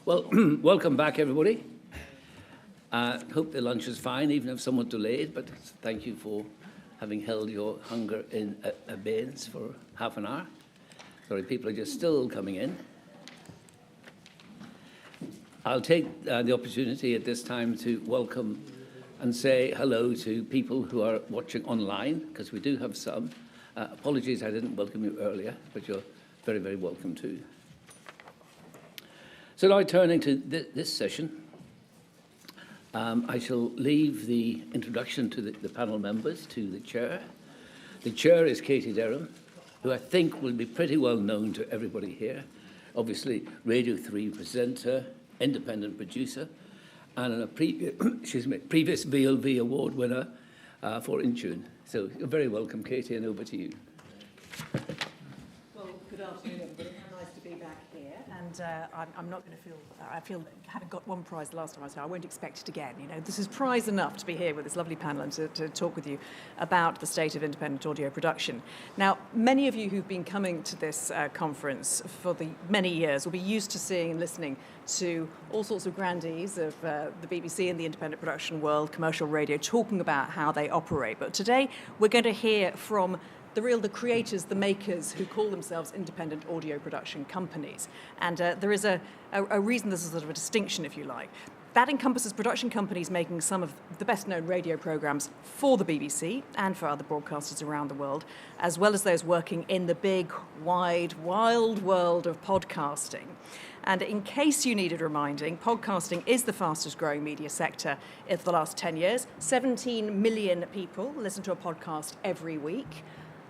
Well, welcome back, everybody. Hope the lunch is fine, even if somewhat delayed, but thank you for having held your hunger in abeyance for half an hour. Sorry, people are just still coming in. I'll take the opportunity at this time to welcome and say hello to people who are watching online, because we do have some. Apologies I didn't welcome you earlier, but you're very, very welcome too. So now turning to this session, I shall leave the introduction to the panel members to the chair. The chair is Katie Derham, who I think will be pretty well known to everybody here. Obviously, Radio 3 presenter, independent producer, and a previous VLV award winner for In Tune. So you're very welcome, Katie, and over to you. Well, good afternoon, everybody. How nice to be back here. And I'm not going to feel, I feel having got one prize the last time I was here, I won't expect it again. You know, this is prize enough to be here with this lovely panel and to talk with you about the state of independent audio production. Now, many of you who've been coming to this conference for the many years will be used to seeing and listening to all sorts of grandees of the BBC and the independent production world, commercial radio, talking about how they operate. But today, we're going to hear from the creators, the makers, who call themselves independent audio production companies. And there is a reason this is sort of a distinction, if you like. That encompasses production companies making some of the best-known radio programmes for the BBC and for other broadcasters around the world, as well as those working in the big, wide, wild world of podcasting. And in case you needed reminding, podcasting is the fastest-growing media sector in the last 10 years. 17 million people listen to a podcast every week.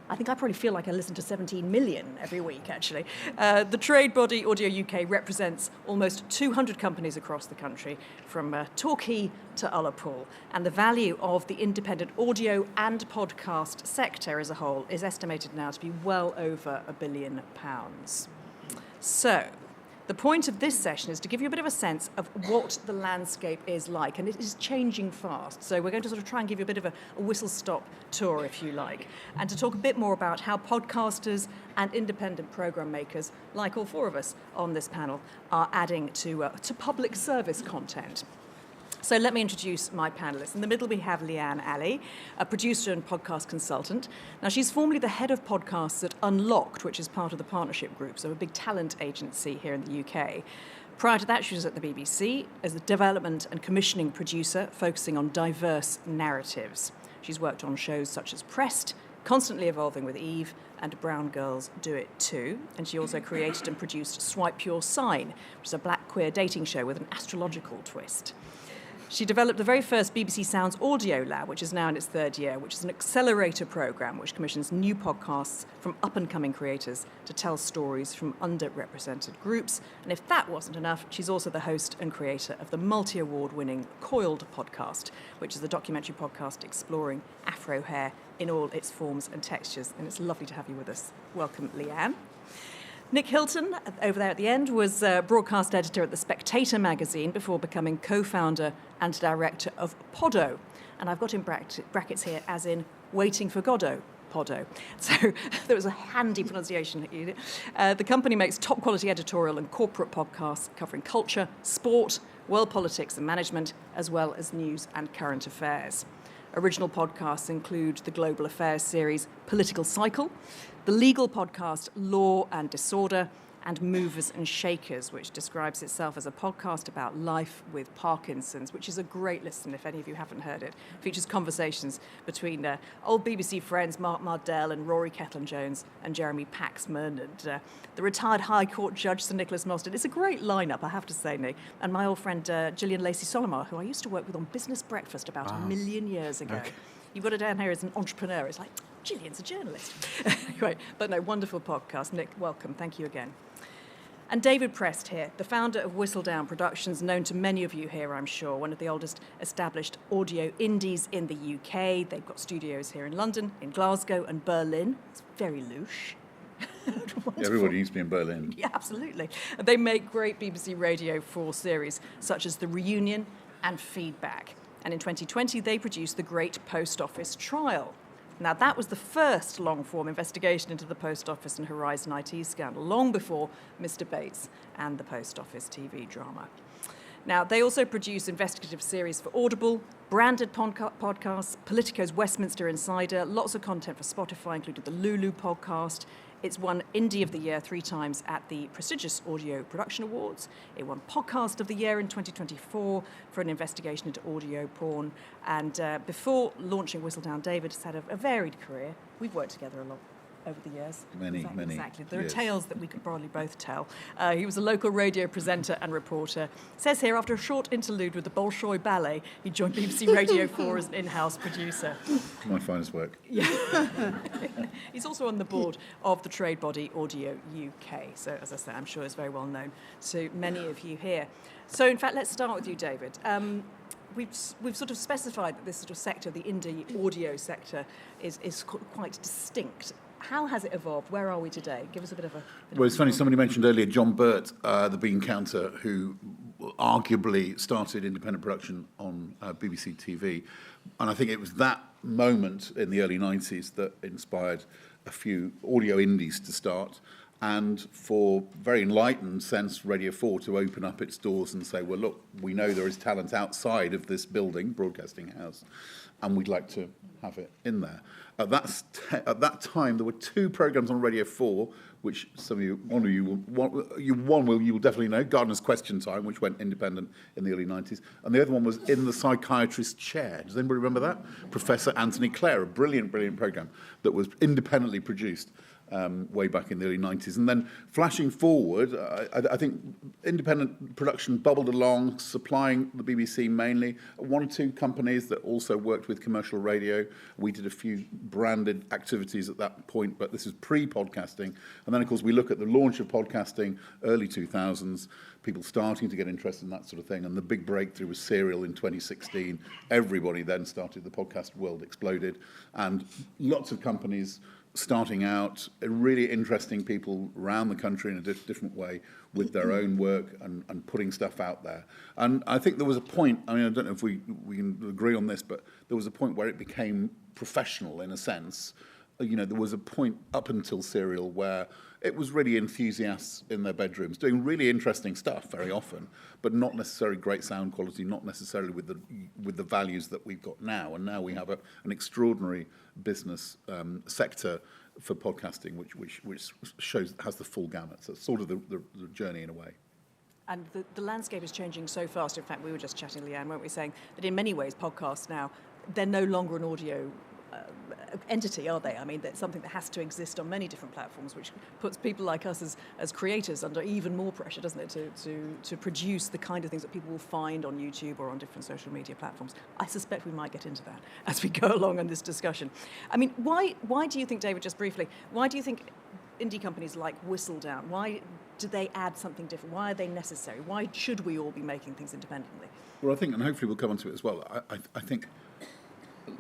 I think I probably feel like I listen to 17 million every week, actually. The trade body Audio UK represents almost 200 companies across the country, from Torquay to Ullapool. And the value of the independent audio and podcast sector as a whole is estimated now to be well over £1 billion. So, the point of this session is to give you a bit of a sense of what the landscape is like, and it is changing fast. So we're going to sort of try and give you a bit of a whistle-stop tour, if you like, and to talk a bit more about how podcasters and independent programme makers, like all four of us on this panel, are adding to public service content. So let me introduce my panellists. In the middle, we have Leeanne, Alie, a producer and podcast consultant. Now, she's formerly the head of podcasts at Unlocked, which is part of the Partnership Group, so a big talent agency here in the UK. Prior to that, she was at the BBC as a development and commissioning producer, focusing on diverse narratives. She's worked on shows such as Prest, Constantly Evolving with Eve, and Brown Girls Do It Too. And she also created and produced Swipe Your Sign, which is a black queer dating show with an astrological twist. She developed the very first BBC Sounds Audio Lab, which is now in its third year, which is an accelerator programme which commissions new podcasts from up-and-coming creators to tell stories from underrepresented groups. And if that wasn't enough, she's also the host and creator of the multi-award-winning Coiled podcast, which is a documentary podcast exploring Afro hair in all its forms and textures. And it's lovely to have you with us. Welcome, Leeanne. Nick Hilton, over there at the end, was broadcast editor at The Spectator magazine before becoming co-founder and director of Poddo. And I've got in brackets here as in Waiting for Godot, Poddo. So there was a handy pronunciation. The company makes top-quality editorial and corporate podcasts covering culture, sport, world politics and management, as well as news and current affairs. Original podcasts include the global affairs series Political Cycle, the legal podcast Law and Disorder, and Movers and Shakers, which describes itself as a podcast about life with Parkinson's, which is a great listen if any of you haven't heard it. It features conversations between old BBC friends Mark Mardell and Rory Kettlin-Jones and Jeremy Paxman and the retired High Court Judge Sir Nicholas Mostyn. It's a great lineup, I have to say, Nick. And my old friend Gillian Lacey-Solomar, who I used to work with on Business Breakfast about a million years ago. Okay. You've got her down here as an entrepreneur. It's like, Gillian's a journalist. Anyway, but no, wonderful podcast. Nick, welcome. Thank you again. And David Prest here, the founder of Whistledown Productions, known to many of you here, I'm sure, one of the oldest established audio indies in the UK. They've got studios here in London, in Glasgow and Berlin. It's very louche. Everybody needs to be in Berlin. Yeah, absolutely. They make great BBC Radio 4 series, such as The Reunion and Feedback. And in 2020, they produced The Great Post Office Trial. Now, that was the first long-form investigation into the Post Office and Horizon IT scandal, long before Mr. Bates and the Post Office TV drama. Now, they also produce investigative series for Audible, branded podcasts, Politico's Westminster Insider, lots of content for Spotify, including the Lulu podcast. It's won Indie of the Year 3 times at the prestigious Audio Production Awards. It won Podcast of the Year in 2024 for an investigation into audio porn. And before launching Whistledown, David has had a varied career. We've worked together a lot over the years. Many. Exactly. There years. are tales that we could probably both tell. He was a local radio presenter and reporter. Says here, after a short interlude with the Bolshoi Ballet, he joined BBC Radio 4 as an in-house producer. My finest work. Yeah. He's also on the board of the trade body Audio UK. So, as I say, I'm sure it's very well known to many of you here. So, in fact, let's start with you, David. We've sort of specified that this sort of sector, the indie audio sector, is quite distinct. How has it evolved? Where are we today? Give us a bit of a... Well, it's funny, somebody mentioned earlier John Burt, the Bean Counter, who arguably started independent production on BBC TV. And I think it was that moment in the early 90s that inspired a few audio indies to start, and for very enlightened sense, Radio 4 to open up its doors and say, well, look, we know there is talent outside of this building, Broadcasting House, and we'd like to have it in there. At that time, there were 2 programmes on Radio 4, which you will definitely know, Gardener's Question Time, which went independent in the early 90s, and the other one was In the Psychiatrist's Chair. Does anybody remember that? Professor Anthony Clare, a brilliant programme that was independently produced way back in the early 90s. And then flashing forward, I think independent production bubbled along, supplying the BBC mainly. 1 or 2 companies that also worked with commercial radio. We did a few branded activities at that point, but this is pre-podcasting. And then, of course, we look at the launch of podcasting, early 2000s, people starting to get interested in that sort of thing. And the big breakthrough was Serial in 2016. Everybody then started, the podcast world exploded. And lots of companies starting out, really interesting people around the country in a different way with their own work and putting stuff out there. And I think there was a point, I mean, I don't know if we can agree on this, but there was a point where it became professional in a sense. You know, there was a point up until Serial where it was really enthusiasts in their bedrooms doing really interesting stuff very often, but not necessarily great sound quality, not necessarily with the values that we've got now. And now we have an extraordinary business sector for podcasting, which has the full gamut. So it's sort of the journey in a way. And the landscape is changing so fast. In fact, we were just chatting, Leeanne, weren't we, saying that in many ways podcasts now, they're no longer an audio entity, are they? I mean, that's something that has to exist on many different platforms, which puts people like us as creators under even more pressure, doesn't it, to produce the kind of things that people will find on YouTube or on different social media platforms. I suspect we might get into that as we go along in this discussion. I mean, why do you think, David, just briefly, why do you think indie companies like Whistledown, why do they add something different? Why are they necessary? Why should we all be making things independently? Well, I think, and hopefully we'll come onto it as well, I think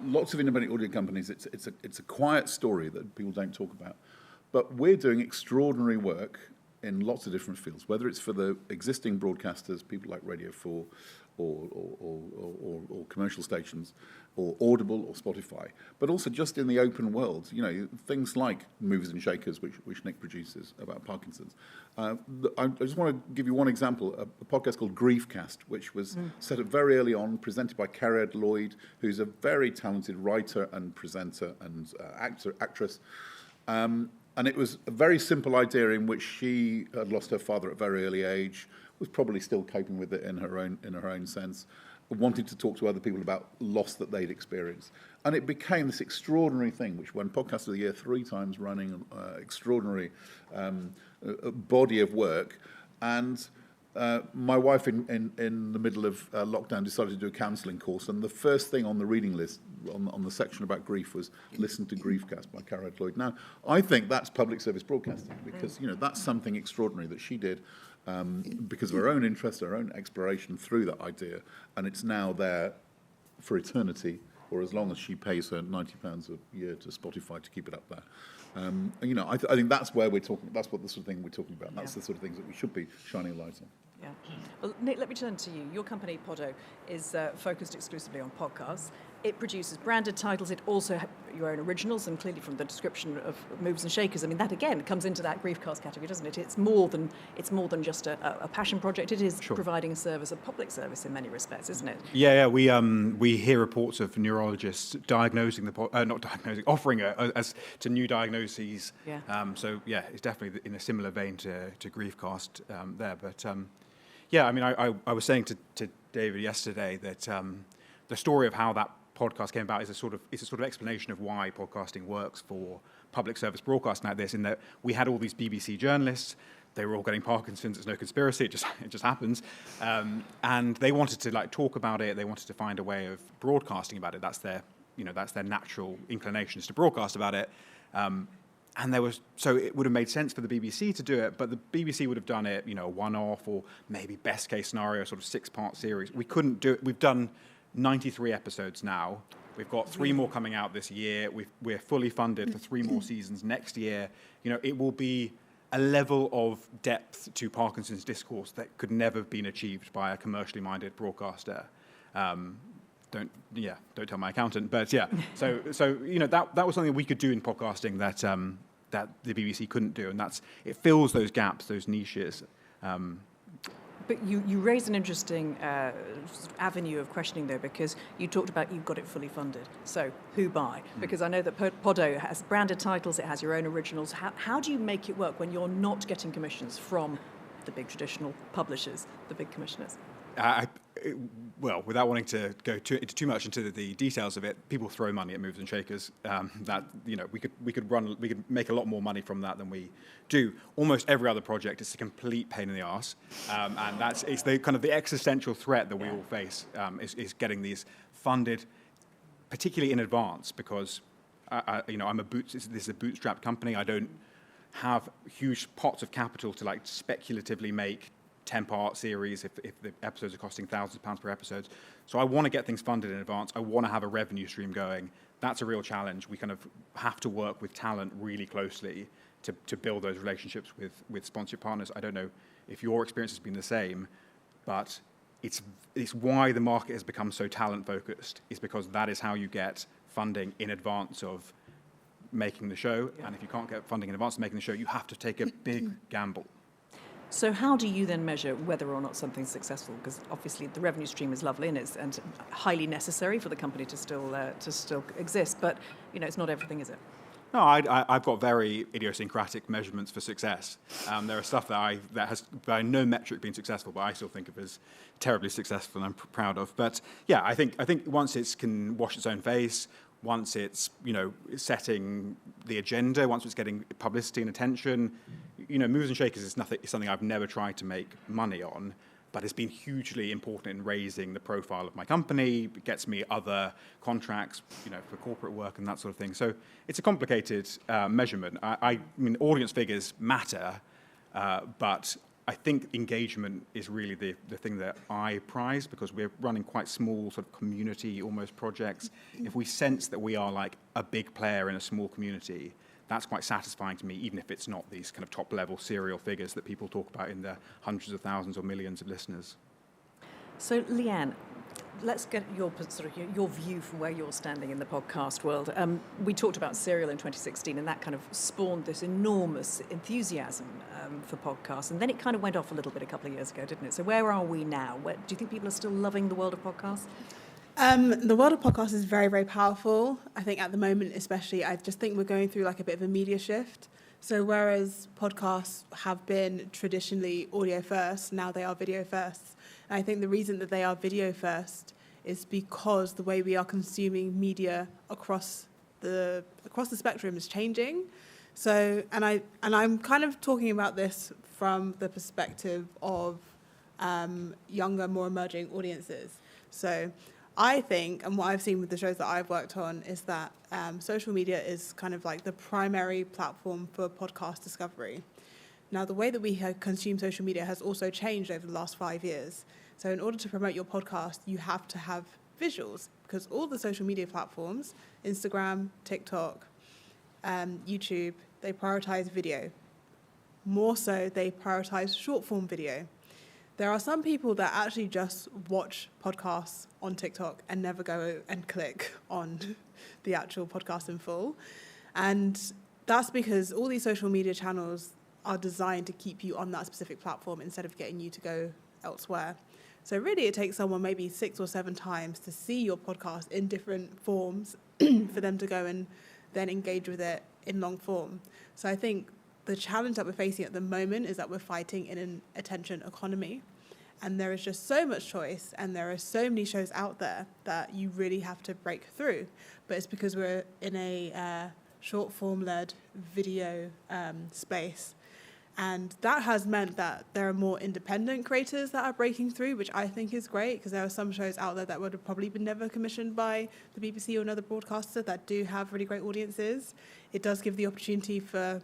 lots of independent audio companies, it's a quiet story that people don't talk about. But we're doing extraordinary work in lots of different fields, whether it's for the existing broadcasters, people like Radio 4, or commercial stations, or Audible or Spotify, but also just in the open world, you know, things like Movers and Shakers, which Nick produces about Parkinson's. I just want to give you one example, a podcast called Griefcast, which was set up very early on, presented by Carrie Lloyd, who's a very talented writer and presenter and actress. And it was a very simple idea in which she had lost her father at a very early age, was probably still coping with it in her own sense, wanted to talk to other people about loss that they'd experienced. And it became this extraordinary thing, which won Podcast of the Year 3 times running, extraordinary body of work. And my wife, in the middle of lockdown, decided to do a counselling course, and the first thing on the reading list, on the section about grief, was listen to Griefcast by Carrie Lloyd. Now, I think that's public service broadcasting, because that's something extraordinary that she did because of her own interest, her own exploration through that idea, and it's now there for eternity, or as long as she pays her £90 a year to Spotify to keep it up there. I think that's where we're talking. That's what the sort of thing we're talking about. And that's the sort of things that we should be shining a light on. Yeah. Well, Nick, let me turn to you. Your company, Poddo, is focused exclusively on podcasts. It produces branded titles. It also has your own originals, and clearly from the description of Movers and Shakers, I mean, that again comes into that Griefcast category, doesn't it? It's more than just a passion project. It is providing a service, a public service in many respects, isn't it? Yeah. We hear reports of neurologists diagnosing offering as to new diagnoses. Yeah. So yeah, it's definitely in a similar vein to Griefcast there. But yeah, I mean, I was saying to David yesterday that the story of how that podcast came about is a sort of explanation of why podcasting works for public service broadcasting like this, in that we had all these BBC journalists. They were all getting Parkinson's. It's no conspiracy. It just happens. And they wanted to talk about it. They wanted to find a way of broadcasting about it. That's their natural inclination, is to broadcast about it. So it would have made sense for the BBC to do it, but the BBC would have done it, a one-off, or maybe best case scenario, sort of 6-part series. We couldn't do it. We've done 93 episodes now. We've got 3 more coming out this year. We're fully funded for 3 more seasons next year. It will be a level of depth to Parkinson's discourse that could never have been achieved by a commercially minded broadcaster. Don't tell my accountant, but yeah. So that was something we could do in podcasting that the BBC couldn't do, and it fills those gaps, those niches. But you raised an interesting sort of avenue of questioning, though, because you talked about you've got it fully funded. So who buy? Because I know that Poddo has branded titles, it has your own originals. How do you make it work when you're not getting commissions from the big traditional publishers, the big commissioners? Well, without wanting to go too much into the details of it, people throw money at Movers and Shakers. We could make a lot more money from that than we do. Almost every other project is a complete pain in the arse, and it's the kind of the existential threat that we all face is getting these funded, particularly in advance, because this is a bootstrapped company. I don't have huge pots of capital to speculatively make 10-part series if the episodes are costing thousands of pounds per episode. So I want to get things funded in advance. I want to have a revenue stream going. That's a real challenge. We kind of have to work with talent really closely to build those relationships with sponsorship partners. I don't know if your experience has been the same, but it's why the market has become so talent focused, is because that is how you get funding in advance of making the show. Yeah. And if you can't get funding in advance of making the show, you have to take a big gamble. So how do you then measure whether or not something's successful? Because obviously the revenue stream is lovely and highly necessary for the company to still exist, but it's not everything, is it? No, I've got very idiosyncratic measurements for success. There are stuff that has by no metric been successful, but I still think of as terribly successful and I'm proud of. But yeah, I think once it can wash its own face, once it's setting the agenda, once it's getting publicity and attention, Movers and Shakers is something I've never tried to make money on, but it's been hugely important in raising the profile of my company. It gets me other contracts, for corporate work and that sort of thing. So it's a complicated measurement. I mean, audience figures matter, but I think engagement is really the thing that I prize, because we're running quite small sort of community almost projects. If we sense that we are like a big player in a small community, that's quite satisfying to me, even if it's not these kind of top-level serial figures that people talk about in the hundreds of thousands or millions of listeners. So, Leeanne, let's get your view from where you're standing in the podcast world. We talked about Serial in 2016, and that kind of spawned this enormous enthusiasm for podcasts, and then it kind of went off a little bit a couple of years ago, didn't it? So where are we now? Do you think people are still loving the world of podcasts? The world of podcasts is very, very powerful. I think at the moment, especially, I just think we're going through like a bit of a media shift. So whereas podcasts have been traditionally audio first, now they are video first. And I think the reason that they are video first is because the way we are consuming media across the spectrum is changing. So, and I'm kind of talking about this from the perspective of younger, more emerging audiences. So I think, and what I've seen with the shows that I've worked on, is that social media is kind of like the primary platform for podcast discovery. Now, the way that we consume social media has also changed over the last 5 years. So in order to promote your podcast, you have to have visuals, because all the social media platforms, Instagram, TikTok, YouTube, they prioritize video. More so, they prioritize short-form video. there are some people that actually just watch podcasts on TikTok and never go and click on the actual podcast in full. And that's because all these social media channels are designed to keep you on that specific platform instead of getting you to go elsewhere. So really it takes someone maybe 6 or 7 times to see your podcast in different forms for them to go and then engage with it in long form. So I think the challenge that we're facing at the moment is that we're fighting in an attention economy. And there is just so much choice and there are so many shows out there that you really have to break through. But it's because we're in a short form led video space. And that has meant that there are more independent creators that are breaking through, which I think is great, because there are some shows out there that would have probably been never commissioned by the BBC or another broadcaster that do have really great audiences. It does give the opportunity for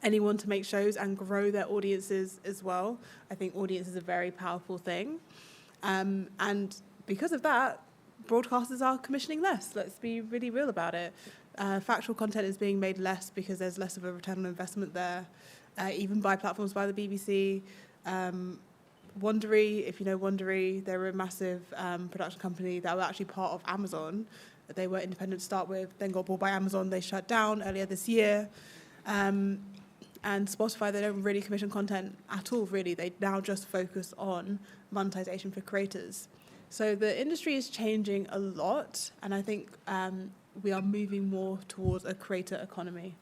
anyone to make shows and grow their audiences as well. I think audience is a very powerful thing. And because of that, broadcasters are commissioning less. Let's be really real about it. Factual content is being made less because there's less of a return on investment there. Even by platforms by the BBC. Wondery, if you know Wondery, they're a massive production company that were actually part of Amazon. They were independent to start with, then got bought by Amazon. They shut down earlier this year. And Spotify, they don't really commission content at all, really. They now just focus on monetization for creators. So the industry is changing a lot, and I think we are moving more towards a creator economy.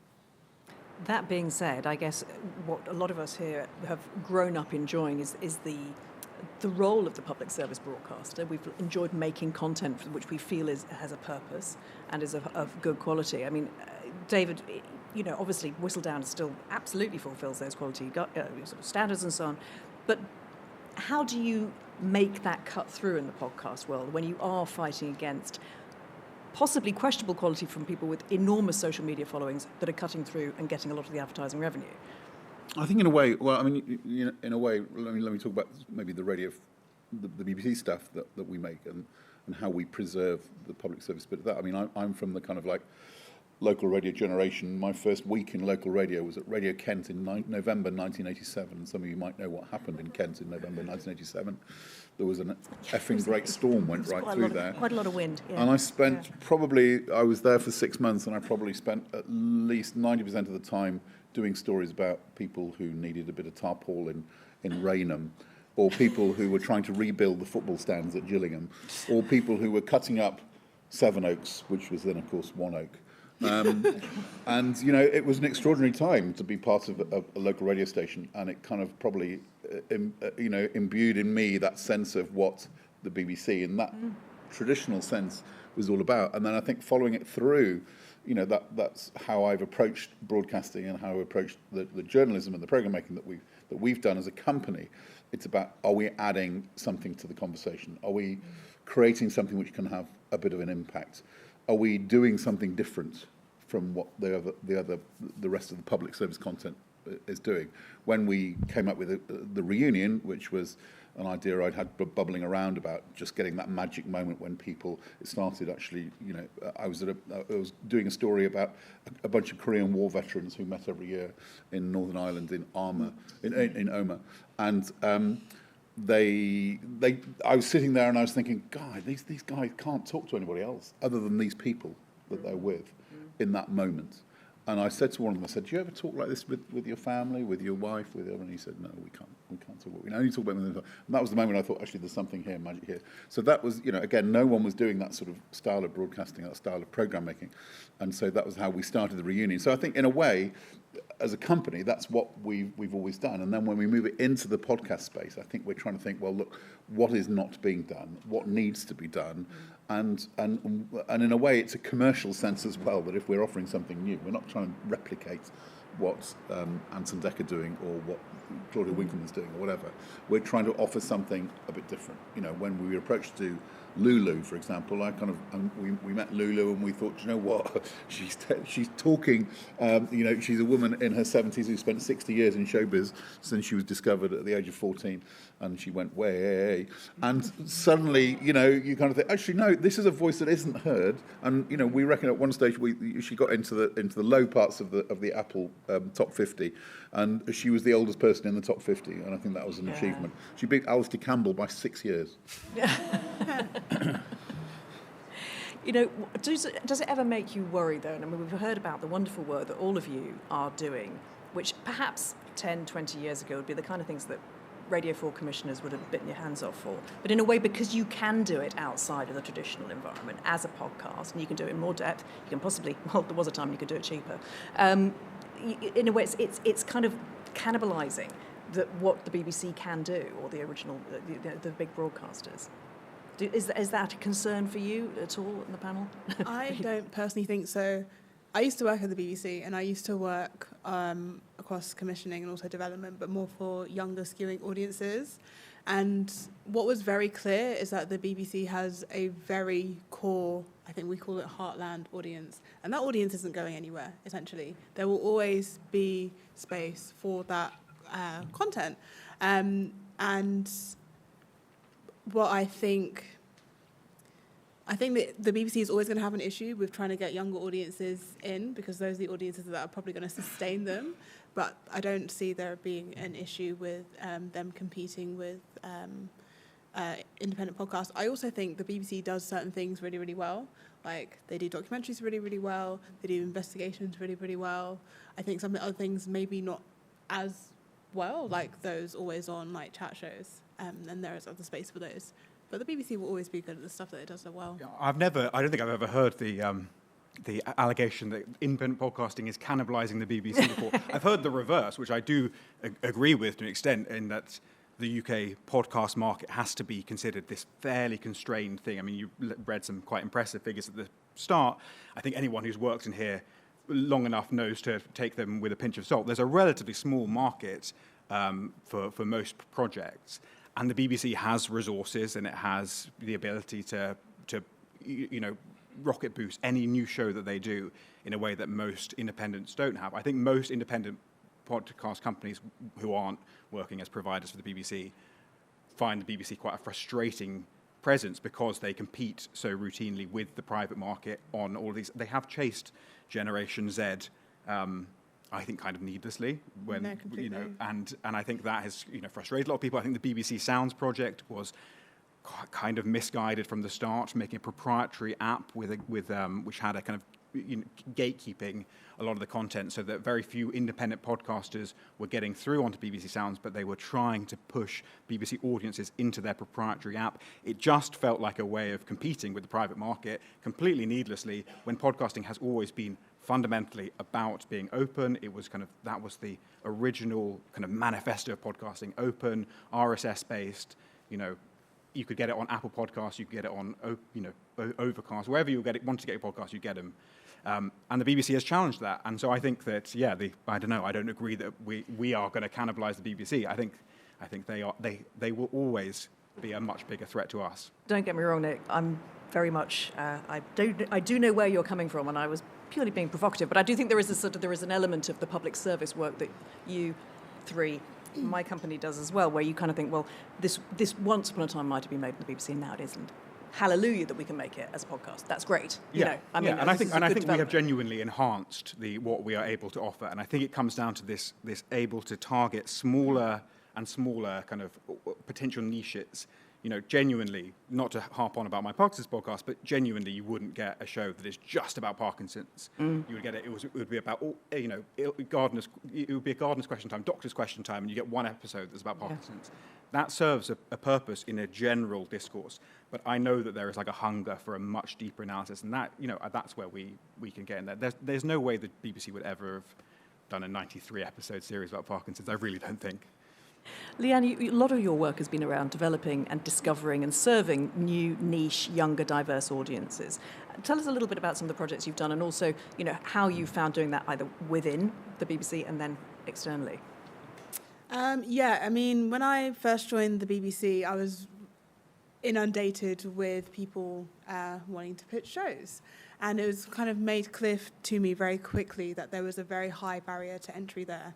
That being said, I guess what a lot of us here have grown up enjoying is the role of the public service broadcaster. We've enjoyed making content which we feel has a purpose and is of good quality. I mean, David, you know, obviously Whistledown still absolutely fulfills those quality sort of standards and so on. But how do you make that cut through in the podcast world when you are fighting against possibly questionable quality from people with enormous social media followings that are cutting through and getting a lot of the advertising revenue? I think in a way, well, I mean, you know, in a way, let me talk about maybe the radio, the BBC stuff that we make and how we preserve the public service bit of that. I mean, I'm from the kind of like local radio generation. My first week in local radio was at Radio Kent in November 1987. Some of you might know what happened in Kent in November 1987. There was an effing great storm went right through there. Quite a lot of wind. Yeah. And I spent I was there for 6 months, and I probably spent at least 90% of the time doing stories about people who needed a bit of tarpaulin in Raynham, or people who were trying to rebuild the football stands at Gillingham, or people who were cutting up Sevenoaks, which was then, of course, One Oak. And, you know, it was an extraordinary time to be part of a local radio station, and it kind of probably, you know, imbued in me that sense of what the BBC in that traditional sense was all about. And then I think following it through, you know, that's how I've approached broadcasting and how I've approached the journalism and the programme making that we've done as a company. It's about, are we adding something to the conversation? Are we creating something which can have a bit of an impact? Are we doing something different from what the rest of the public service content is doing? When we came up with the reunion, which was an idea I'd had bubbling around about just getting that magic moment when it started actually, you know, I was doing a story about a bunch of Korean War veterans who met every year in Northern Ireland in Omagh, and I was sitting there and I was thinking, God, these guys can't talk to anybody else other than these people that they're with in that moment. And I said to one of them, I said, do you ever talk like this with your family, with your wife, with everyone? And he said, no, we can't talk. We only talk about them. And that was the moment I thought, actually, there's something here, magic here. So that was, you know, again, no one was doing that sort of style of broadcasting, that style of programme making. And so that was how we started the reunion. So I think, in a way, as a company, that's what we've always done. And then when we move it into the podcast space, I think we're trying to think, well, look, what is not being done? What needs to be done? And in a way, it's a commercial sense as well, that if we're offering something new, we're not trying to replicate what Anton Decker doing or what Claudia Winkleman's doing or whatever. We're trying to offer something a bit different. You know, when we were approached to do Lulu, for example, we met Lulu and we thought, you know what, she's talking, you know, she's a woman in her 70s who spent 60 years in showbiz since she was discovered at the age of 14, and she went way, and suddenly, you know, you kind of think, actually, no, this is a voice that isn't heard, and, you know, we reckon at one stage she got into the low parts of the Apple top 50, and she was the oldest person in the top 50, and I think that was an achievement. She beat Alistair Campbell by 6 years. You know, does it ever make you worry, though? And I mean, we've heard about the wonderful work that all of you are doing, which perhaps 10, 20 years ago would be the kind of things that Radio 4 commissioners would have bitten your hands off for. But in a way, because you can do it outside of the traditional environment as a podcast, and you can do it in more depth, you can possibly, well, there was a time you could do it cheaper. In a way, it's kind of cannibalising what the BBC can do, or the original, the big broadcasters. Is that a concern for you at all in the panel? I don't personally think so. I used to work at the BBC, and I used to work across commissioning and also development, but more for younger skewing audiences. And what was very clear is that the BBC has a very core, I think we call it heartland audience, and that audience isn't going anywhere, essentially. There will always be space for that content. And what I think that the BBC is always going to have an issue with trying to get younger audiences in, because those are the audiences that are probably going to sustain them. But I don't see there being an issue with them competing with independent podcasts. I also think the BBC does certain things really, really well. Like, they do documentaries really, really well. They do investigations really, really well. I think some of the other things maybe not as well, like those always on like chat shows. And there is other space for those. But the BBC will always be good at the stuff that it does so well. Yeah, I don't think I've ever heard the allegation that independent podcasting is cannibalising the BBC before. I've heard the reverse, which I do agree with to an extent, in that the UK podcast market has to be considered this fairly constrained thing. I mean, you read some quite impressive figures at the start. I think anyone who's worked in here long enough knows to take them with a pinch of salt. There's a relatively small market for most projects. And the BBC has resources, and it has the ability to rocket boost any new show that they do in a way that most independents don't have. I think most independent podcast companies who aren't working as providers for the BBC find the BBC quite a frustrating presence, because they compete so routinely with the private market on all of these. They have chased Generation Z, I think, kind of needlessly, when and I think that has frustrated a lot of people. I think the BBC Sounds project was kind of misguided from the start, making a proprietary app which had a kind of gatekeeping a lot of the content, so that very few independent podcasters were getting through onto BBC Sounds, but they were trying to push BBC audiences into their proprietary app. It just felt like a way of competing with the private market, completely needlessly, when podcasting has always been fundamentally about being open. It was that was the original kind of manifesto of podcasting: open, RSS-based. You could get it on Apple Podcasts, you could get it on Overcast, wherever you want to get your podcast, you get them. And the BBC has challenged that, and so I think that I don't agree that we are going to cannibalize the BBC. I think they will always be a much bigger threat to us. Don't get me wrong, Nick. I'm very much I do know where you're coming from, and I was purely being provocative, but I do think there is an element of the public service work that you three, my company, does as well, where you kind of think, well, this once upon a time might have been made in the BBC, and now it isn't. Hallelujah that we can make it as a podcast. That's great. I think we have genuinely enhanced what we are able to offer, and I think it comes down to this able to target smaller and smaller kind of potential niches. Genuinely, not to harp on about my Parkinson's podcast, but genuinely, you wouldn't get a show that is just about Parkinson's. You would get it. It would be about gardeners. It would be a gardener's question time, doctor's question time, and you get one episode that's about Parkinson's. That serves a purpose in a general discourse. But I know that there is like a hunger for a much deeper analysis, and that that's where we can get in there. There's no way the BBC would ever have done a 93 episode series about Parkinson's. I really don't think. Leeanne, a lot of your work has been around developing and discovering and serving new, niche, younger, diverse audiences. Tell us a little bit about some of the projects you've done, and also, how you found doing that either within the BBC and then externally. When I first joined the BBC, I was inundated with people wanting to pitch shows. And it was kind of made clear to me very quickly that there was a very high barrier to entry there.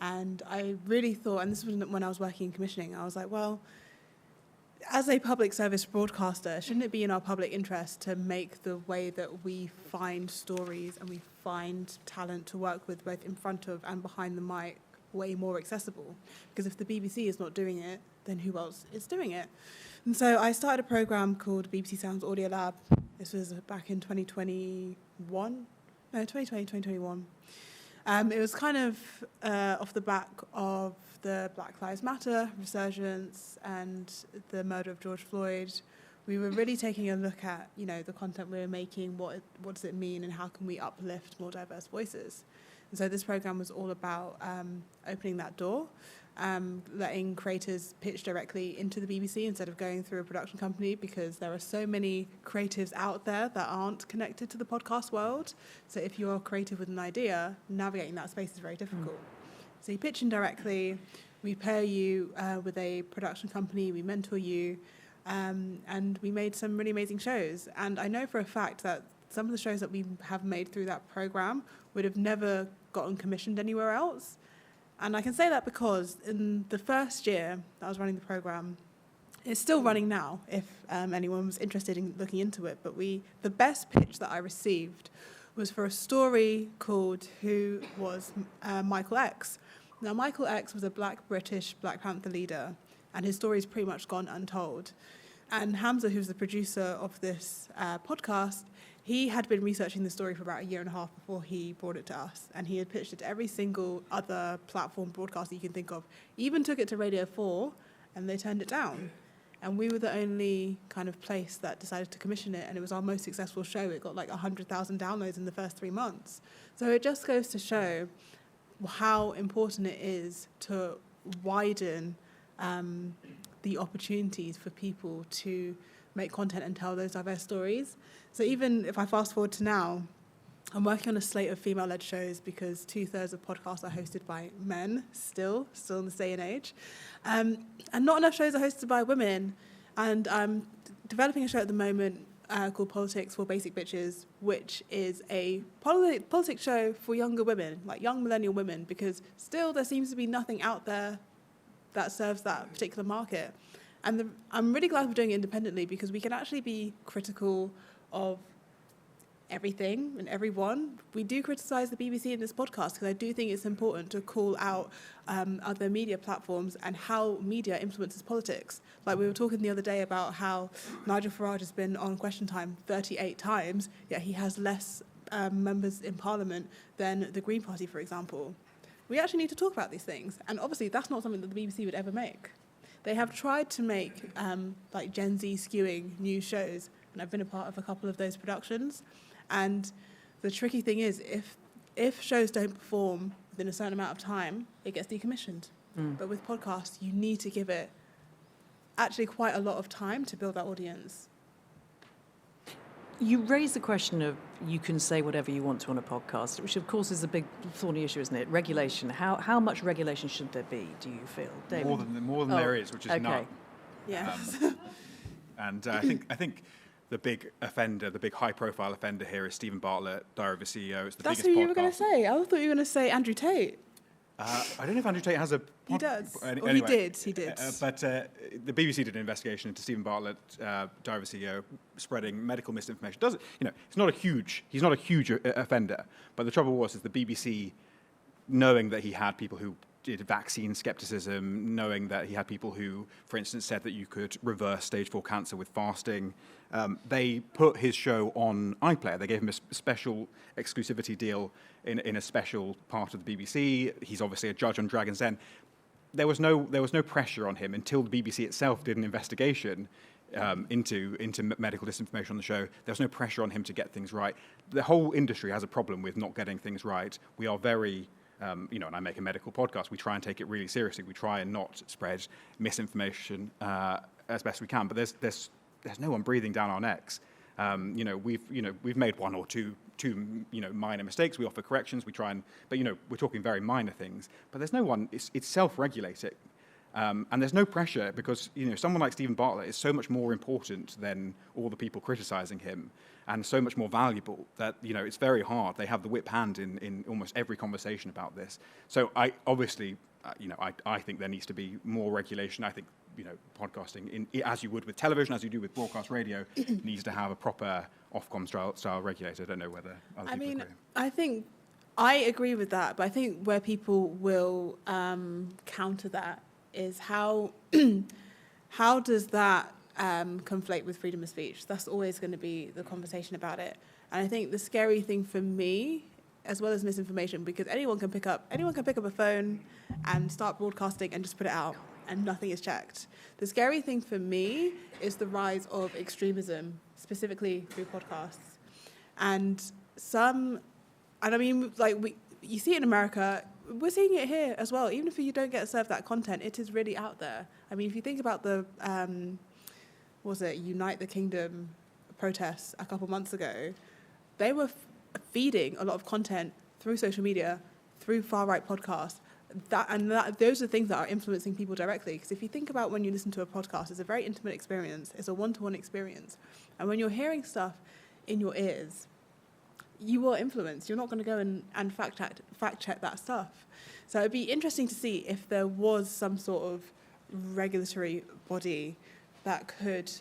And I really thought, and this was when I was working in commissioning, I was like, well, as a public service broadcaster, shouldn't it be in our public interest to make the way that we find stories and we find talent to work with both in front of and behind the mic way more accessible? Because if the BBC is not doing it, then who else is doing it? And so I started a program called BBC Sounds Audio Lab. This was back in 2021. It was kind of off the back of the Black Lives Matter resurgence and the murder of George Floyd. We were really taking a look at, the content we were making, what does it mean, and how can we uplift more diverse voices. And so this program was all about opening that door, letting creators pitch directly into the BBC instead of going through a production company, because there are so many creatives out there that aren't connected to the podcast world. So if you're creative with an idea, navigating that space is very difficult. So you pitch in directly, we pair you with a production company, we mentor you, and we made some really amazing shows. And I know for a fact that some of the shows that we have made through that program would have never gotten commissioned anywhere else. And I can say that because in the first year that I was running the program, it's still running now if anyone was interested in looking into it, but the best pitch that I received was for a story called Who Was Michael X? Now, Michael X was a British Black Panther leader, and his story's pretty much gone untold. And Hamza, who's the producer of this podcast, he had been researching the story for about a year and a half before he brought it to us. And he had pitched it to every single other platform broadcaster you can think of. Even took it to Radio 4, and they turned it down. And we were the only kind of place that decided to commission it, and it was our most successful show. It got like 100,000 downloads in the first 3 months. So it just goes to show how important it is to widen the opportunities for people to make content and tell those diverse stories. So even if I fast forward to now, I'm working on a slate of female-led shows because 2/3 of podcasts are hosted by men, still in this day and age. And not enough shows are hosted by women. And I'm developing a show at the moment called Politics for Basic Bitches, which is a politics show for younger women, like young millennial women, because still there seems to be nothing out there that serves that particular market. And I'm really glad we're doing it independently because we can actually be critical of everything and everyone. We do criticise the BBC in this podcast because I do think it's important to call out other media platforms and how media influences politics. Like we were talking the other day about how Nigel Farage has been on Question Time 38 times, yet he has less members in Parliament than the Green Party, for example. We actually need to talk about these things, and obviously that's not something that the BBC would ever make. They have tried to make like Gen Z skewing new shows, and I've been a part of a couple of those productions. And the tricky thing is, if shows don't perform within a certain amount of time, it gets decommissioned. But with podcasts, you need to give it actually quite a lot of time to build that audience. You raised the question of you can say whatever you want to on a podcast, which of course is a big thorny issue, isn't it? Regulation. How much regulation should there be, do you feel, David? More than there is, which is none. Yes. And I think the big offender, the big high-profile offender here is Stephen Bartlett, Diary of a CEO. It's the That's biggest who podcast. you were going to say. I thought you were going to say Andrew Tate. I don't know if Andrew Tate has a... He does. Anyway, He did. But the BBC did an investigation into Stephen Bartlett, Diary of a CEO, spreading medical misinformation. He's not a huge offender. But the trouble is the BBC, knowing that he had people who did vaccine skepticism, knowing that he had people who, for instance, said that you could reverse stage 4 cancer with fasting, they put his show on iPlayer. They gave him a special exclusivity deal in a special part of the BBC. He's obviously a judge on Dragon's Den. There was no pressure on him until the BBC itself did an investigation into medical disinformation on the show. There was no pressure on him to get things right. The whole industry has a problem with not getting things right. We are very... and I make a medical podcast. We try and take it really seriously. We try and not spread misinformation as best we can. But there's no one breathing down our necks. We've made one or two minor mistakes. We offer corrections. We try and, but we're talking very minor things. But there's no one. It's self-regulating, and there's no pressure because someone like Stephen Bartlett is so much more important than all the people criticising him, and so much more valuable that it's very hard. They have the whip hand in almost every conversation about this. So I obviously I think there needs to be more regulation. I think podcasting, as you would with television, as you do with broadcast radio, needs to have a proper Ofcom style regulator. I don't know whether other people agree. I think I agree with that, but I think where people will counter that is how does that conflate with freedom of speech? That's always going to be the conversation about it. And I think the scary thing for me, as well as misinformation, because anyone can pick up a phone and start broadcasting and just put it out, and nothing is checked. The scary thing for me is the rise of extremism, specifically through podcasts. And I mean, like you see it in America, we're seeing it here as well. Even if you don't get served that content, it is really out there. I mean, if you think about the, Unite the Kingdom protests a couple months ago, they were feeding a lot of content through social media, through far-right podcasts. Those are things that are influencing people directly. Because if you think about when you listen to a podcast, it's a very intimate experience. It's a one-to-one experience. And when you're hearing stuff in your ears, you are influenced. You're not going to go and fact check that stuff. So it'd be interesting to see if there was some sort of regulatory body that could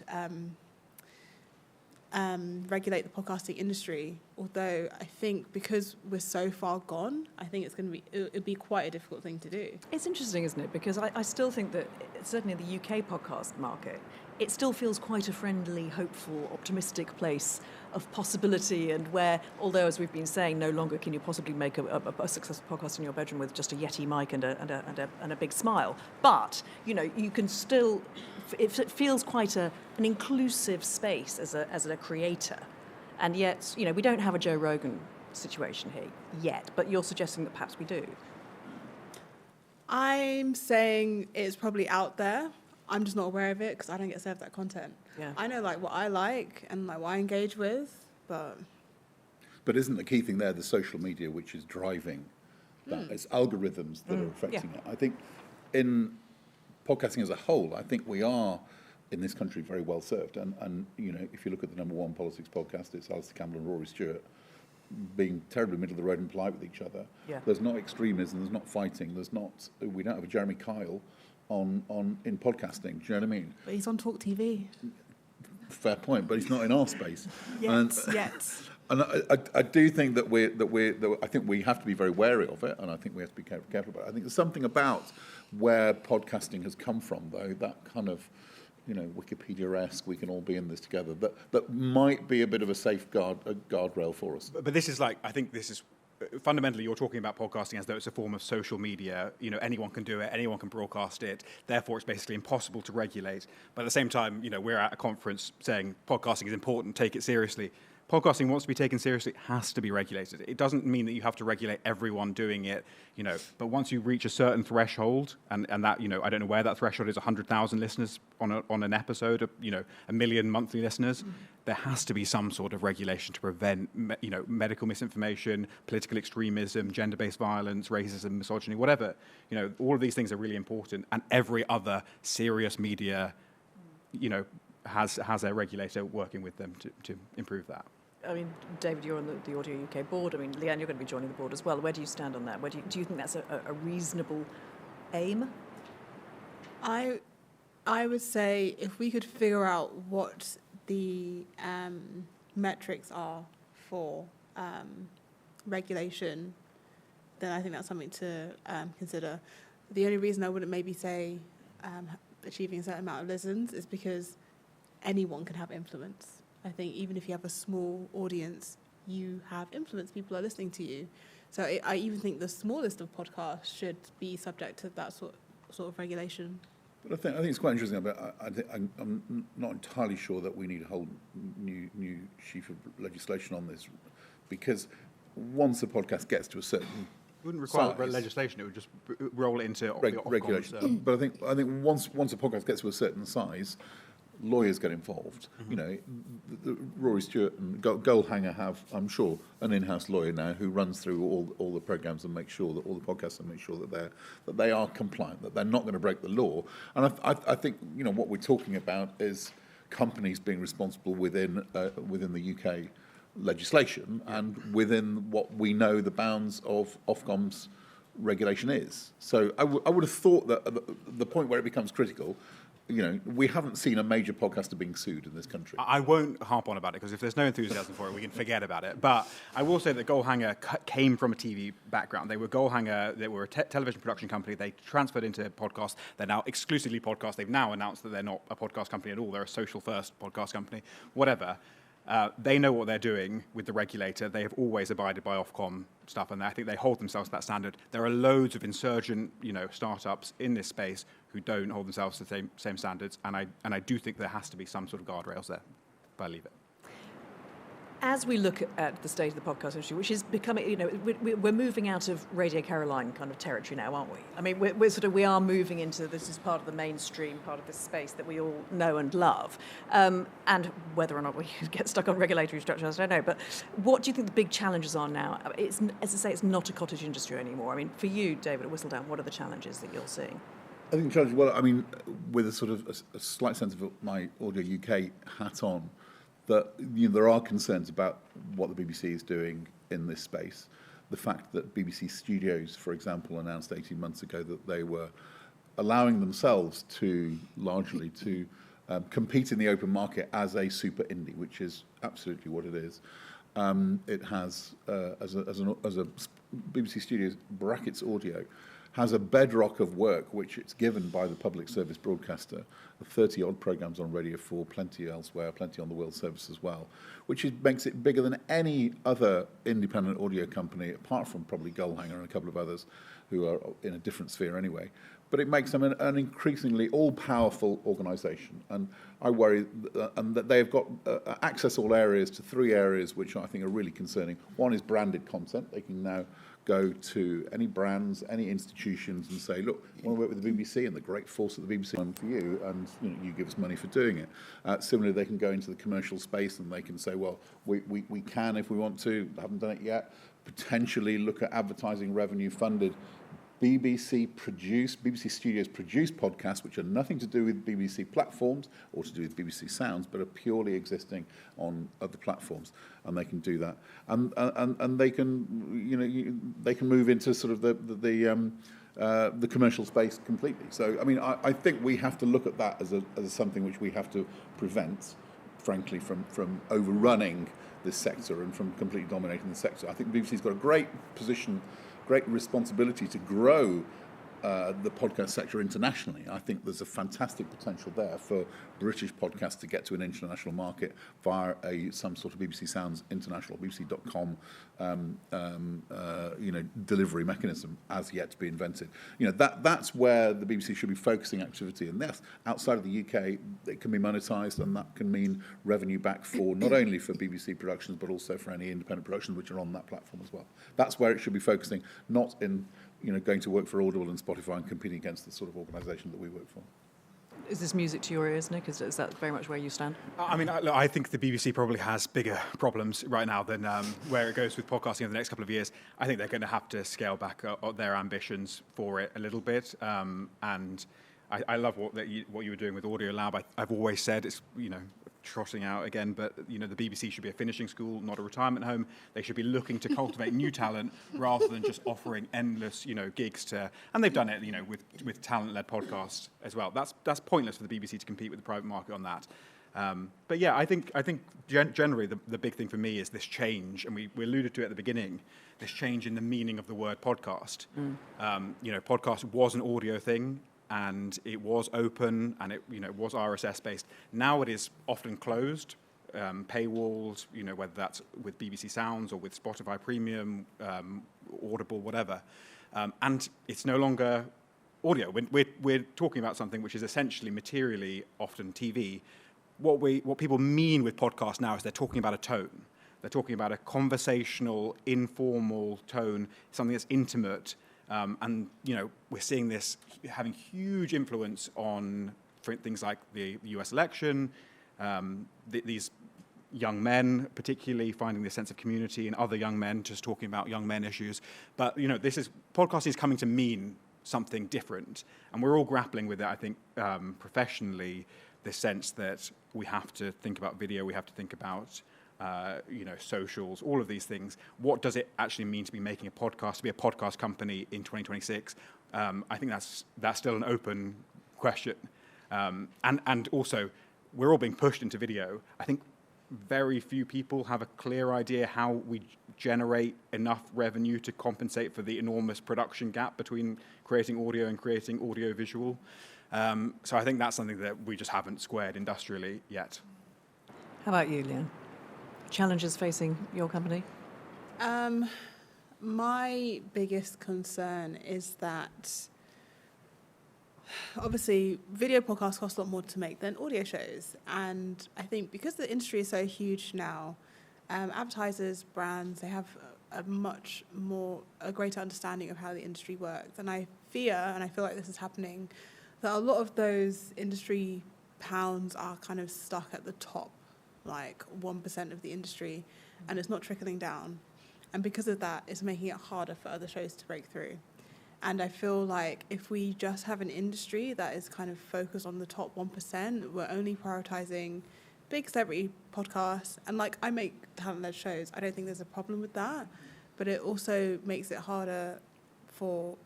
regulate the podcasting industry. Although I think because we're so far gone, I think it'd be quite a difficult thing to do. It's interesting, isn't it? Because I still think that certainly the UK podcast market, it still feels quite a friendly, hopeful, optimistic place of possibility, and where, although as we've been saying, no longer can you possibly make a successful podcast in your bedroom with just a Yeti mic and a big smile, but you can still. It feels quite an inclusive space as a creator, and yet we don't have a Joe Rogan situation here yet. But you're suggesting that perhaps we do. I'm saying it's probably out there. I'm just not aware of it because I don't get served that content. Yeah. I know what I like and what I engage with, but isn't the key thing there the social media which is driving that? It's algorithms that are affecting it. I think in podcasting as a whole, I think we are in this country very well served. And if you look at the number one politics podcast, it's Alistair Campbell and Rory Stewart being terribly middle of the road and polite with each other. Yeah. There's not extremism, there's not fighting, we don't have a Jeremy Kyle in podcasting. Do you know what I mean? But he's on Talk TV. Fair point, but he's not in our space. Yet. And I do think that I think we have to be very wary of it, and I think we have to be careful about it. I think there's something about where podcasting has come from, though, that kind of, Wikipedia-esque, we can all be in this together, that might be a bit of a safeguard, a guardrail for us. But this is I think this is, fundamentally, you're talking about podcasting as though it's a form of social media. Anyone can do it, anyone can broadcast it. Therefore, it's basically impossible to regulate. But at the same time, we're at a conference saying podcasting is important, take it seriously. Podcasting wants to be taken seriously, it has to be regulated. It doesn't mean that you have to regulate everyone doing it, but once you reach a certain threshold, and that, I don't know where that threshold is, 100,000 listeners on an episode, 1 million monthly listeners, there has to be some sort of regulation to prevent, medical misinformation, political extremism, gender-based violence, racism, misogyny, whatever. All of these things are really important, and every other serious media, has a regulator working with them to improve that. I mean, David, you're on the Audio UK board. I mean, Leeanne, you're going to be joining the board as well. Where do you stand on that? Do you think that's a reasonable aim? I would say if we could figure out what the metrics are for regulation, then I think that's something to consider. The only reason I wouldn't maybe say achieving a certain amount of listens is because anyone can have influence. I think even if you have a small audience, you have influence. People are listening to you. So I even think the smallest of podcasts should be subject to that sort of regulation. But I think it's quite interesting. But I'm not entirely sure that we need a whole new sheaf of legislation on this, because once a podcast gets to a certain It wouldn't require size, legislation; it would just roll it into regulation. But I think once a podcast gets to a certain size, lawyers get involved. Rory Stewart and Goalhanger have, I'm sure, an in-house lawyer now who runs through all the programs and makes sure that all the podcasts and make sure that they are compliant, that they're not going to break the law. And I think what we're talking about is companies being responsible within the UK legislation and within what we know the bounds of Ofcom's regulation is. So I would have thought that the point where it becomes critical we haven't seen a major podcaster being sued in this country. I won't harp on about it, because if there's no enthusiasm for it, we can forget about it. But I will say that Goalhanger came from a TV background. They were Goalhanger, they were a television production company. They transferred into podcast. They're now exclusively podcast. They've now announced that they're not a podcast company at all. They're a social-first podcast company, whatever. They know what they're doing with the regulator. They have always abided by Ofcom stuff, and I think they hold themselves to that standard. There are loads of insurgent, startups in this space who don't hold themselves to the same standards, and I do think there has to be some sort of guardrails there. But I leave it. As we look at the state of the podcast industry, which is becoming, we're moving out of Radio Caroline kind of territory now, aren't we? I mean, we are moving into, this is part of the mainstream, part of this space that we all know and love. And whether or not we get stuck on regulatory structures, I don't know. But what do you think the big challenges are now? It's, as I say, it's not a cottage industry anymore. I mean, for you, David, at Whistledown, what are the challenges that you're seeing? I think, Charles, with a sort of a slight sense of my Audio UK hat on, that there are concerns about what the BBC is doing in this space. The fact that BBC Studios, for example, announced 18 months ago that they were allowing themselves to largely compete in the open market as a super indie, which is absolutely what it is. It has, as a BBC Studios brackets audio, has a bedrock of work which it's given by the public service broadcaster, 30-odd programmes on Radio 4, plenty elsewhere, plenty on the World Service as well, which makes it bigger than any other independent audio company, apart from probably Goalhanger and a couple of others who are in a different sphere anyway. But it makes them an increasingly all-powerful organisation. And I worry that they've got access all areas to three areas which I think are really concerning. One is branded content. They can now go to any brands, any institutions and say, look, I want to work with the BBC and the great force of the BBC for you, and you give us money for doing it. Similarly, they can go into the commercial space and they can say, well, we can, if we want to, haven't done it yet, potentially look at advertising revenue funded BBC Studios produced podcasts which are nothing to do with BBC platforms or to do with BBC Sounds, but are purely existing on other platforms, and they can do that, and they can they can move into sort of the commercial space completely. So I mean, I think we have to look at that as something which we have to prevent, frankly, from overrunning this sector and from completely dominating the sector. I think the BBC's got a great position, great responsibility to grow the podcast sector internationally. I think there's a fantastic potential there for British podcasts to get to an international market via some sort of BBC Sounds International, BBC.com, delivery mechanism as yet to be invented. That's where the BBC should be focusing activity. And that's outside of the UK, it can be monetised, and that can mean revenue back for not only for BBC productions but also for any independent productions which are on that platform as well. That's where it should be focusing, not in going to work for Audible and Spotify and competing against the sort of organisation that we work for. Is this music to your ears, Nick? Is that very much where you stand? I mean, I think the BBC probably has bigger problems right now than where it goes with podcasting in the next couple of years. I think they're going to have to scale back their ambitions for it a little bit. And I love what you were doing with Audio Lab. I've always said it's, trotting out again, but the BBC should be a finishing school, not a retirement home. They should be looking to cultivate new talent rather than just offering endless, gigs to. And they've done it, with talent-led podcasts as well. That's pointless for the BBC to compete with the private market on that. But yeah, I think generally the big thing for me is this change, and we alluded to it at the beginning. This change in the meaning of the word podcast. Podcast was an audio thing, and it was open, and it was RSS based. Now it is often closed, paywalled, whether that's with BBC Sounds or with Spotify Premium, Audible, whatever, and it's no longer audio. We're talking about something which is essentially materially often TV. What people mean with podcast now is they're talking about a tone. They're talking about a conversational, informal tone, something that's intimate. And we're seeing this having huge influence on things like the US election, these young men particularly finding this sense of community, and other young men just talking about young men issues. But podcasting is coming to mean something different, and we're all grappling with it. I think professionally, this sense that we have to think about video, we have to think about socials, all of these things. What does it actually mean to be making a podcast, to be a podcast company in 2026? I think that's still an open question. And also, we're all being pushed into video. I think very few people have a clear idea how we generate enough revenue to compensate for the enormous production gap between creating audio and creating audio-visual. So I think that's something that we just haven't squared industrially yet. How about you, Leeanne? Challenges facing your company? My biggest concern is that obviously video podcasts cost a lot more to make than audio shows. And I think because the industry is so huge now, advertisers, brands, they have a greater understanding of how the industry works. And I feel like this is happening, that a lot of those industry pounds are kind of stuck at the top, like 1% of the industry, and it's not trickling down. And because of that, it's making it harder for other shows to break through. And I feel like if we just have an industry that is kind of focused on the top 1%, we're only prioritizing big celebrity podcasts. And like, I make talent-led shows. I don't think there's a problem with that. But it also makes it harder for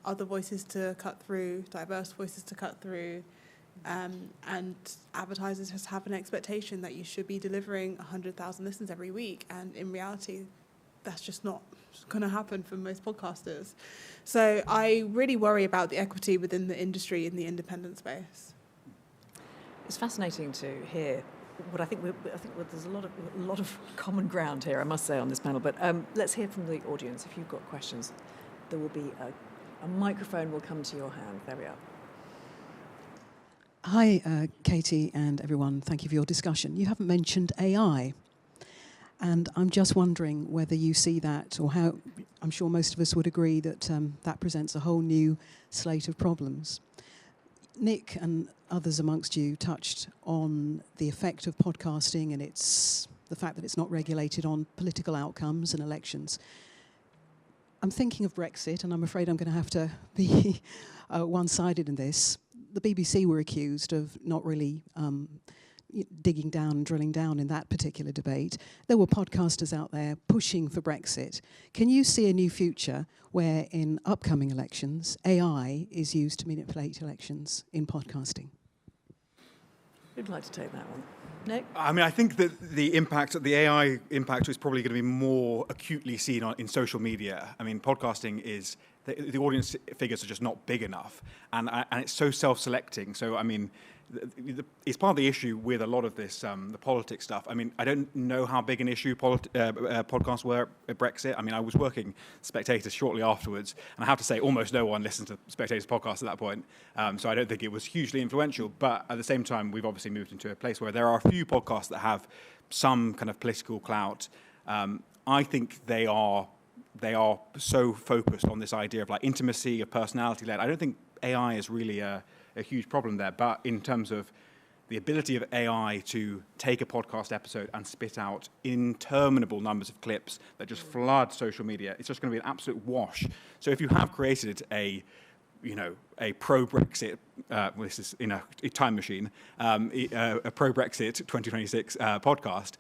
other voices to cut through, diverse voices to cut through. And advertisers just have an expectation that you should be delivering 100,000 listens every week. And in reality, that's just not going to happen for most podcasters. So I really worry about the equity within the industry in the independent space. It's fascinating to hear what I think there's a lot of common ground here, I must say, on this panel. But let's hear from the audience. If you've got questions, there will be a microphone will come to your hand. There we are. Hi, Katie and everyone. Thank you for your discussion. You haven't mentioned AI. And I'm just wondering whether you see that, or how. I'm sure most of us would agree that that presents a whole new slate of problems. Nick and others amongst you touched on the effect of podcasting and the fact that it's not regulated on political outcomes and elections. I'm thinking of Brexit, and I'm afraid I'm going to have to be one-sided in this. The BBC were accused of not really digging down and drilling down in that particular debate. There were podcasters out there pushing for Brexit. Can you see a new future where in upcoming elections, AI is used to manipulate elections in podcasting? Who'd like to take that one? Nick? I mean, I think that the AI impact is probably going to be more acutely seen in social media. I mean, podcasting is, the audience figures are just not big enough, and it's so self-selecting. So, I mean, it's part of the issue with a lot of this, the politics stuff. I mean, I don't know how big an issue podcasts were at Brexit. I mean, I was working Spectator shortly afterwards, and I have to say almost no one listened to Spectator's podcast at that point. So I don't think it was hugely influential. But at the same time, we've obviously moved into a place where there are a few podcasts that have some kind of political clout. I think they are so focused on this idea of like intimacy, of personality-led. I don't think AI is really a huge problem there, but in terms of the ability of AI to take a podcast episode and spit out interminable numbers of clips that just flood social media, it's just going to be an absolute wash. So if you have created a pro-Brexit, this is in a time machine, a pro-Brexit 2026 podcast,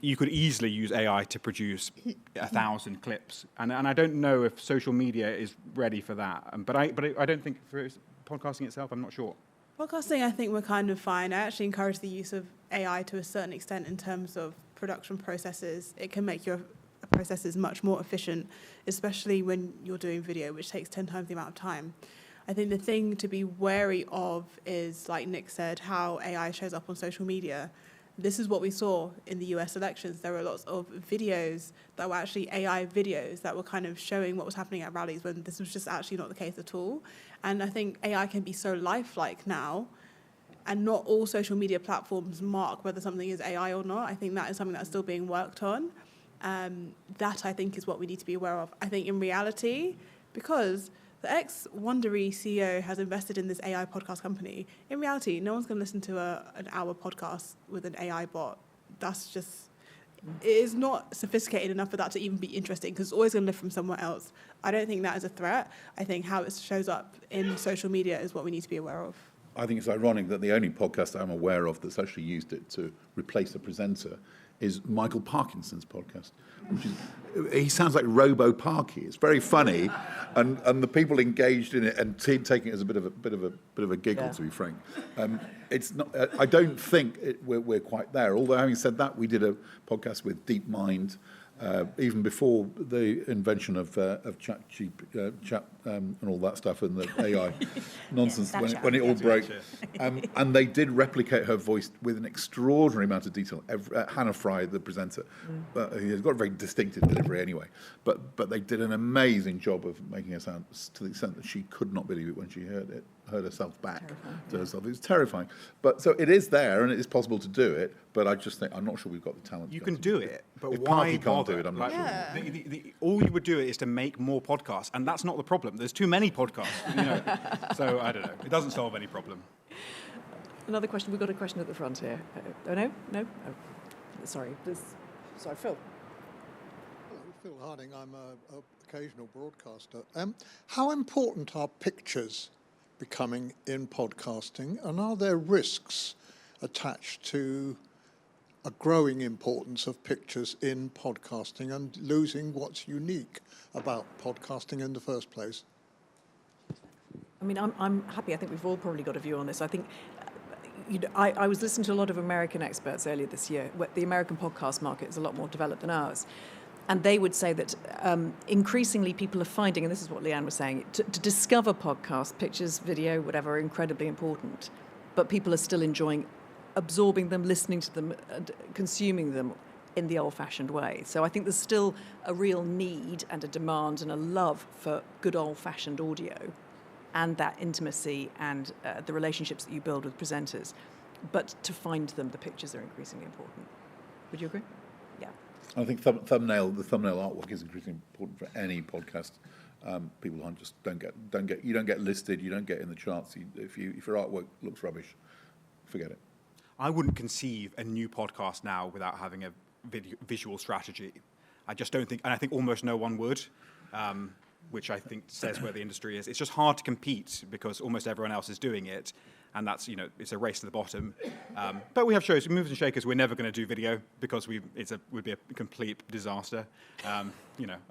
you could easily use AI to produce 1,000 clips, and I don't know if social media is ready for that. But I don't think for podcasting itself, I'm not sure. Podcasting, I think we're kind of fine. I actually encourage the use of AI to a certain extent in terms of production processes. It can make your processes much more efficient, especially when you're doing video, which takes 10 times the amount of time. I think the thing to be wary of is, like Nick said, how AI shows up on social media. This is what we saw in the US elections. There were lots of videos that were actually AI videos that were kind of showing what was happening at rallies when this was just actually not the case at all. And I think AI can be so lifelike now, and not all social media platforms mark whether something is AI or not. I think that is something that's still being worked on. That, I think, is what we need to be aware of. I think in reality, because the ex-Wondery CEO has invested in this AI podcast company, in reality, no one's going to listen to an hour podcast with an AI bot. That's just, it is not sophisticated enough for that to even be interesting, because it's always going to live from somewhere else. I don't think that is a threat. I think how it shows up in social media is what we need to be aware of. I think it's ironic that the only podcast I'm aware of that's actually used it to replace a presenter is Michael Parkinson's podcast. He sounds like Robo Parky. It's very funny, and the people engaged in it and taking it as a bit of a giggle, to be frank. It's not. I don't think we're quite there. Although having said that, we did a podcast with DeepMind. Even before the invention of chat and all that stuff and the AI nonsense, when it all broke. And they did replicate her voice with an extraordinary amount of detail. Hannah Fry, the presenter, has got a very distinctive delivery anyway. But they did an amazing job of making her sound to the extent that she could not believe it when she heard herself back to herself. It was terrifying. But so it is there, and it is possible to do it. But I just think I'm not sure we've got the talent. You can do it, but if why Parky can't bother? do it, I'm not sure. All you would do it is to make more podcasts, and that's not the problem. There's too many podcasts, So I don't know. It doesn't solve any problem. Another question. We've got a question at the front here. No? Oh, sorry. Sorry, Phil. Hello, Phil Harding. I'm an occasional broadcaster. How important are pictures becoming in podcasting, and are there risks attached to a growing importance of pictures in podcasting and losing what's unique about podcasting in the first place? I mean, I'm happy. I think we've all probably got a view on this. I think, I was listening to a lot of American experts earlier this year. The American podcast market is a lot more developed than ours. And they would say that increasingly people are finding, and this is what Leeanne was saying, to discover podcasts, pictures, video, whatever, are incredibly important. But people are still enjoying absorbing them, listening to them, and consuming them in the old-fashioned way. So I think there's still a real need and a demand and a love for good old-fashioned audio and that intimacy and the relationships that you build with presenters. But to find them, the pictures are increasingly important. Would you agree? Yeah. I think the thumbnail artwork is increasingly important for any podcast. People you don't get listed, you don't get in the charts. If your artwork looks rubbish, forget it. I wouldn't conceive a new podcast now without having a visual strategy. I just don't think, and I think almost no one would, which I think says where the industry is. It's just hard to compete because almost everyone else is doing it, and that's, it's a race to the bottom. But we have shows, Movers and Shakers, we're never going to do video because it would be a complete disaster. I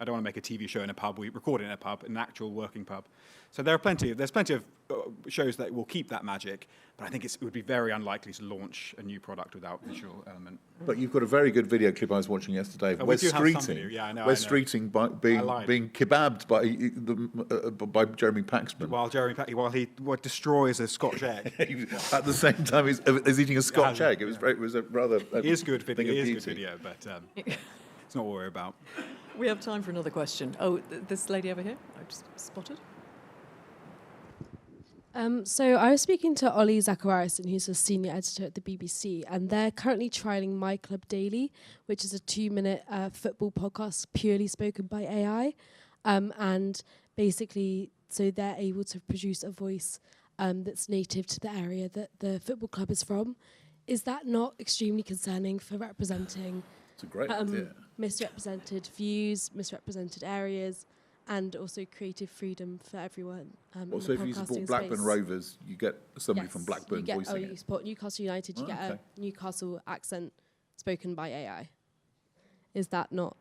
don't want to make a TV show in a pub. We record it in a pub, an actual working pub. So there's plenty of shows that will keep that magic, but I think it would be very unlikely to launch a new product without visual element. But you've got a very good video clip I was watching yesterday. We're streeting. Yeah, I know. We're streeting by being kebabbed by Jeremy Paxman. While he destroys a Scotch egg. At the same time as eating a Scotch egg. It was a rather. It is good video, but it's not what we're about. We have time for another question. Oh, this lady over here, I just spotted. So I was speaking to Alie Zachariason, who's a senior editor at the BBC, and they're currently trialling My Club Daily, which is a 2-minute football podcast purely spoken by AI. And basically, so they're able to produce a voice that's native to the area that the football club is from. Is that not extremely concerning for representing it's a great idea. Misrepresented views, misrepresented areas, and also creative freedom for everyone. So if you support Blackburn Rovers, you get somebody from Blackburn voicing it. You support Newcastle United, you get a Newcastle accent spoken by AI. Is that not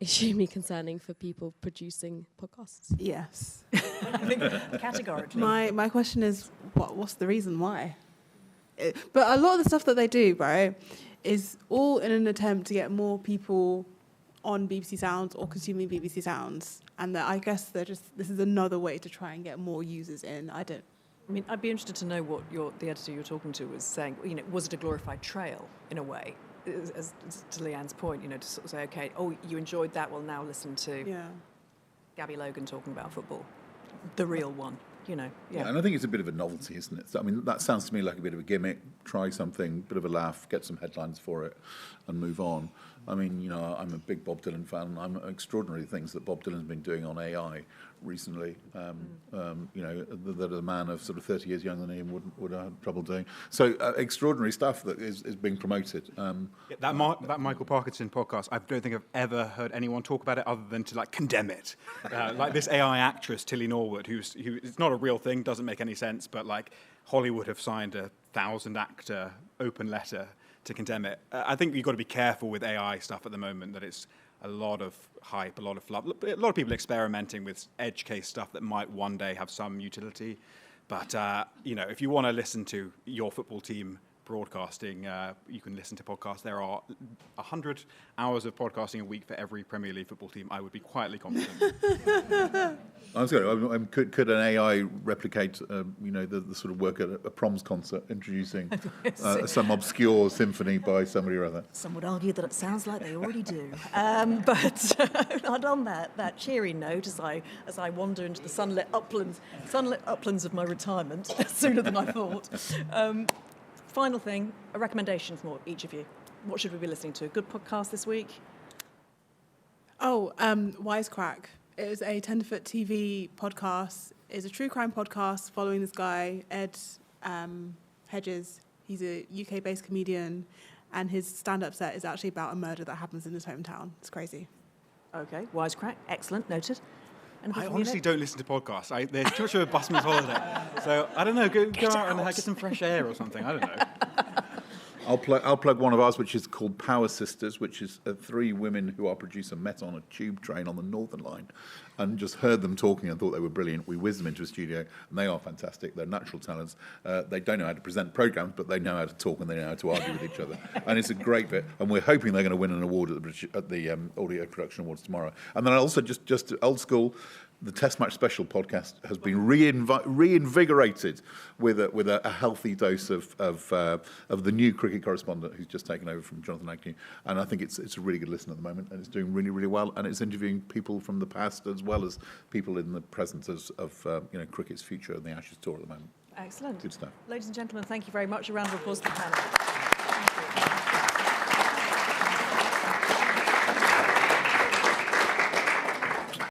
extremely concerning for people producing podcasts? Yes. I think categorically. My question is, what's the reason why? But a lot of the stuff that they do, right, is all in an attempt to get more people on BBC Sounds or consuming BBC Sounds, and that I guess this is another way to try and get more users in. I mean, I'd be interested to know what the editor you're talking to was saying. Was it a glorified trail in a way? As to Leanne's point, to sort of say, okay, you enjoyed that. Well, now listen to Gabby Logan talking about football, the real one. Yeah, and I think it's a bit of a novelty, isn't it? I mean, that sounds to me like a bit of a gimmick. Try something, bit of a laugh, get some headlines for it, and move on. I mean, I'm a big Bob Dylan fan. I'm extraordinary things that Bob Dylan's been doing on AI recently. That a man of sort of 30 years younger than him would have trouble doing. So extraordinary stuff that is being promoted. That Michael Parkinson podcast, I don't think I've ever heard anyone talk about it other than to condemn it. Like this AI actress Tilly Norwood, who it's not a real thing, doesn't make any sense, but Hollywood have signed a 1,000-actor open letter to condemn it. I think you've got to be careful with AI stuff at the moment, that it's a lot of hype, a lot of fluff, a lot of people experimenting with edge case stuff that might one day have some utility. But, if you want to listen to your football team broadcasting, you can listen to podcasts. There are 100 hours of podcasting a week for every Premier League football team. I would be quietly confident. I was going. Could an AI replicate, the sort of work at a proms concert, introducing some obscure symphony by somebody or other? Some would argue that it sounds like they already do. But on that cheery note, as I wander into the sunlit uplands of my retirement sooner than I thought. Final thing, a recommendation for each of you. What should we be listening to? A good podcast this week? Wisecrack. It was a Tenderfoot TV podcast. It's a true crime podcast following this guy, Ed Hedges. He's a UK-based comedian, and his stand-up set is actually about a murder that happens in his hometown. It's crazy. Okay, Wisecrack. Excellent. Noted. Anything I from you, honestly Nick? don't listen to podcasts. There's too much of a busman's holiday. So, I don't know, go out and get some fresh air or something. I don't know. I'll plug one of ours, which is called Power Sisters, which is 3 women who our producer met on a tube train on the Northern Line and just heard them talking and thought they were brilliant. We whizzed them into a studio, and they are fantastic. They're natural talents. They don't know how to present programmes, but they know how to talk and they know how to argue with each other. And it's a great bit. And we're hoping they're going to win an award at the Audio Production Awards tomorrow. And then also, just old school, the Test Match Special podcast has been reinvigorated with a healthy dose of the new cricket correspondent who's just taken over from Jonathan Agnew, and I think it's a really good listen at the moment, and it's doing really, really well, and it's interviewing people from the past as well as people in the present of cricket's future and the Ashes tour at the moment. Excellent. Good stuff. Ladies and gentlemen, thank you very much. A round of applause to the panel.